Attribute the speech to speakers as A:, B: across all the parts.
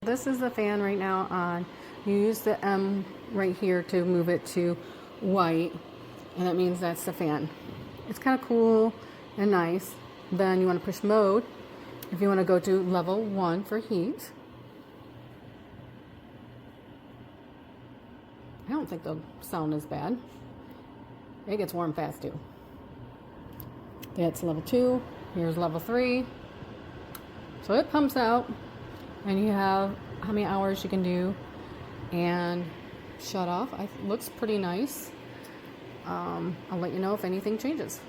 A: This is the fan right now on. You use the M right here to move it to white, and that means that's the fan. It's kind of cool and nice. Then you want to push mode if you want to go to level 1 for heat. I don't think the sound is bad. It gets warm fast too. That's level 2. Here's level 3. So it pumps out, and you have how many hours you can do and shut off. Looks pretty nice. I'll let you know if anything changes.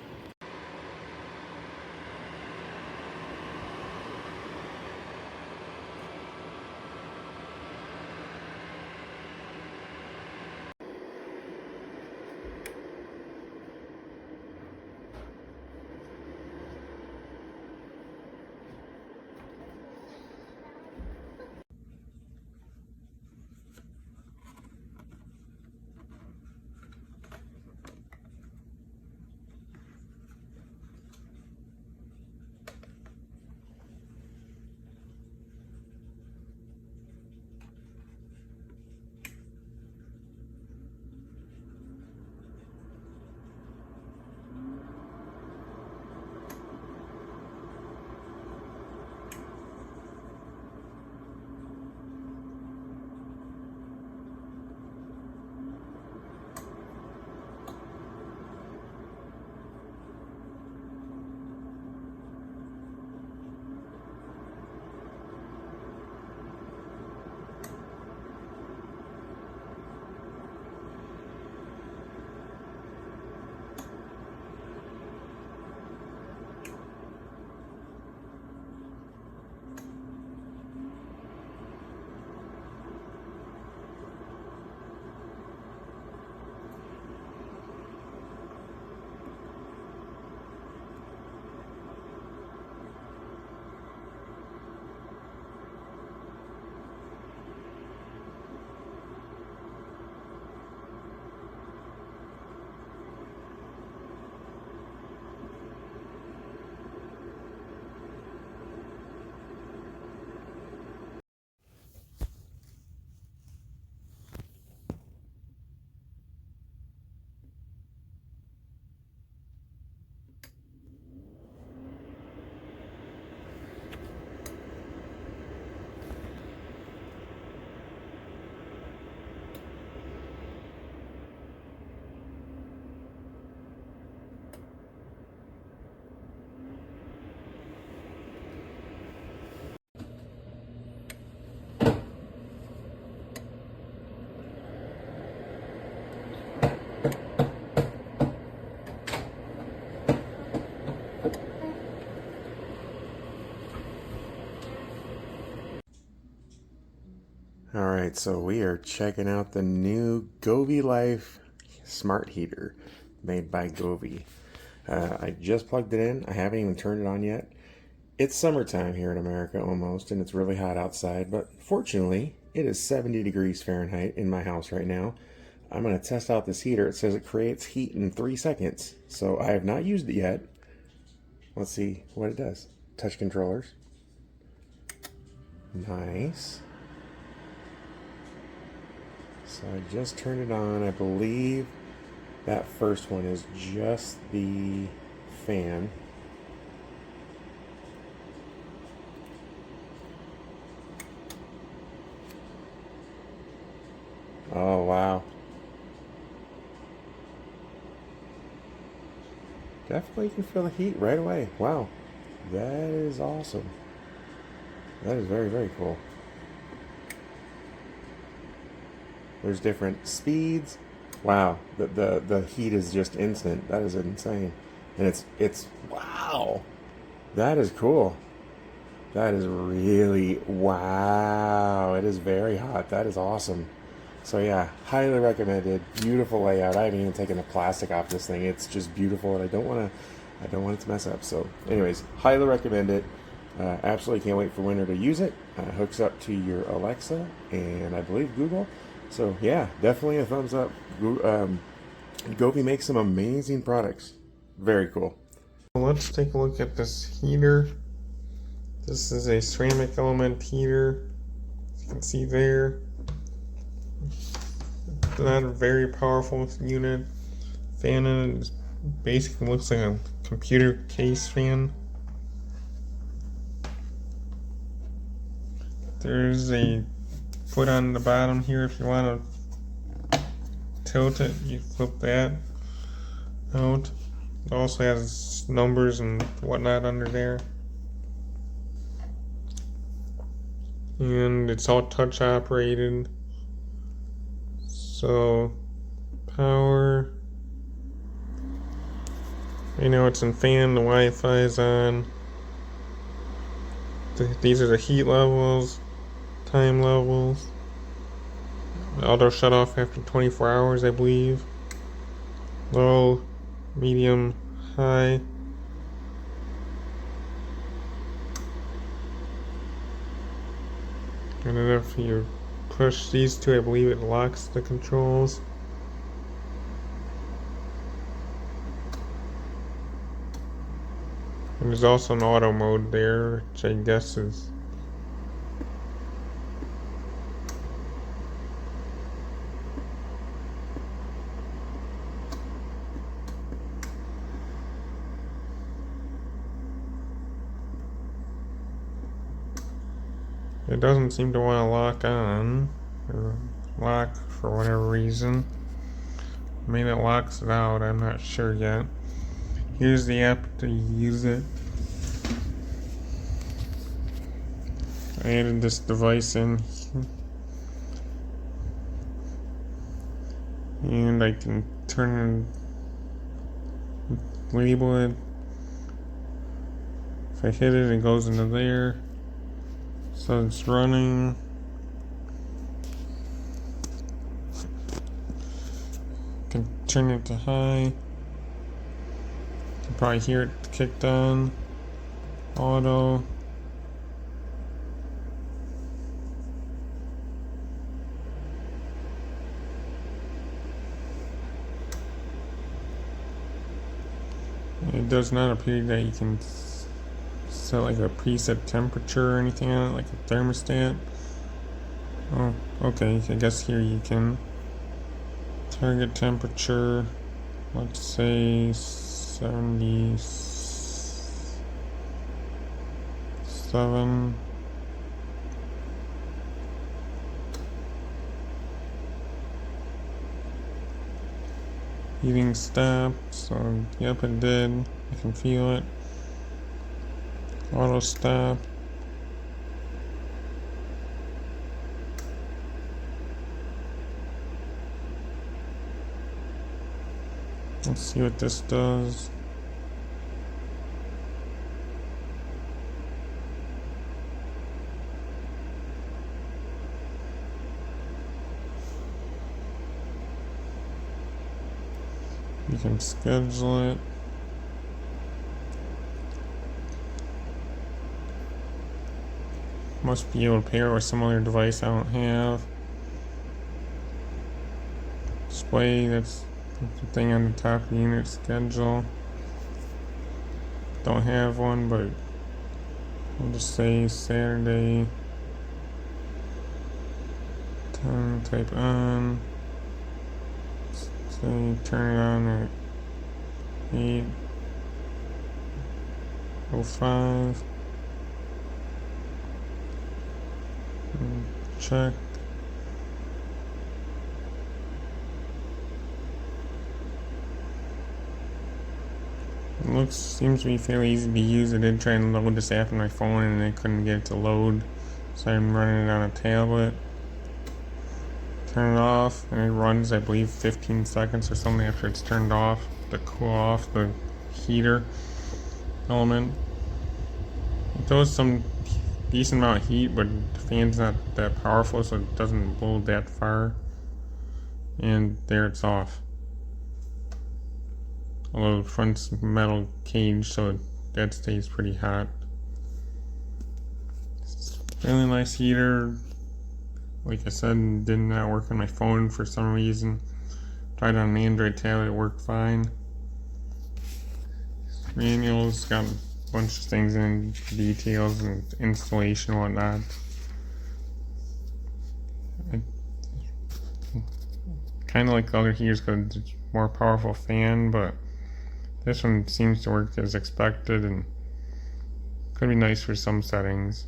B: Alright, so we are checking out the new GoveeLife Smart Heater made by Govee. I just plugged it in. I haven't even turned it on yet. It's summertime here in America almost, and it's really hot outside, but fortunately it is 70 degrees Fahrenheit in my house right now. I'm going to test out this heater. It says it creates heat in 3 seconds, so I have not used it yet. Let's see what it does. Touch controllers. Nice. So I just turned it on. I believe that first one is just the fan. Oh, wow. Definitely can feel the heat right away. Wow. That is awesome. That is very, very cool. There's different speeds. Wow, the heat is just instant. That is insane. And it's wow. That is cool. That is really wow. It is very hot. That is awesome. So yeah, highly recommended. Beautiful layout. I haven't even taken the plastic off this thing. It's just beautiful, and I don't want it to mess up. So anyways, highly recommend it. Absolutely can't wait for winter to use it. Hooks up to your Alexa and I believe Google. So yeah, definitely a thumbs up. Govee makes some amazing products. Very cool. Let's take a look at this heater. This is a ceramic element heater. It's
C: You can see there. It's not a very powerful unit. Fan in it basically looks like a computer case fan. There's a foot on the bottom here if you want to tilt it. You flip that out. It also has numbers and whatnot under there. And it's all touch operated. So, power. Right now it's in fan, the Wi-Fi is on. These are the heat levels, time levels. Auto shut off after 24 hours, I believe. Low, medium, high. And then if you push these two, I believe it locks the controls. And there's also an auto mode there, which I guess is it doesn't seem to want to lock on or lock for whatever reason. Maybe it locks it out, I'm not sure yet. Here's the app to use it. I added this device in and I can turn and label it. If I hit it, it goes into there. So it's running. Can turn it to high. You can probably hear it kicked on. Auto. It does not appear that you can set like a preset temperature or anything on it, like a thermostat. Oh, okay, I guess here you can target temperature, let's say 77. Heating stopped, so yep, it did. I can feel it. Auto stop. Let's see what this does. You can schedule it. Must be able to pair with some other device I don't have. Display, that's the thing on the top of the unit. Schedule. Don't have one, but I'll just say Saturday. Time type on. Say turn it on at 8:05. Check. It seems to be fairly easy to use. I did try and load this app on my phone and I couldn't get it to load, so I'm running it on a tablet. Turn it off and it runs, I believe, 15 seconds or something after it's turned off to cool off the heater element. It does some decent amount of heat, but the fan's not that powerful, so it doesn't blow that far. And there it's off. Although the front's metal cage, so that stays pretty hot. It's a really nice heater. Like I said, did not work on my phone for some reason. Tried on an Android tablet, it worked fine. Manual's got a bunch of things in, details and installation and whatnot. kind of like the other heaters because it's more powerful fan, but this one seems to work as expected and could be nice for some settings.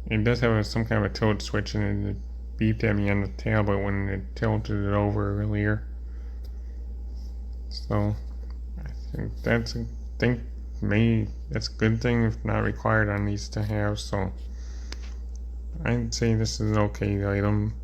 C: It does have some kind of a tilt switch and it beeped at me on the tablet when it tilted it over earlier. So I think that's a good thing if not required on these to have. So I'd say this is an okay item.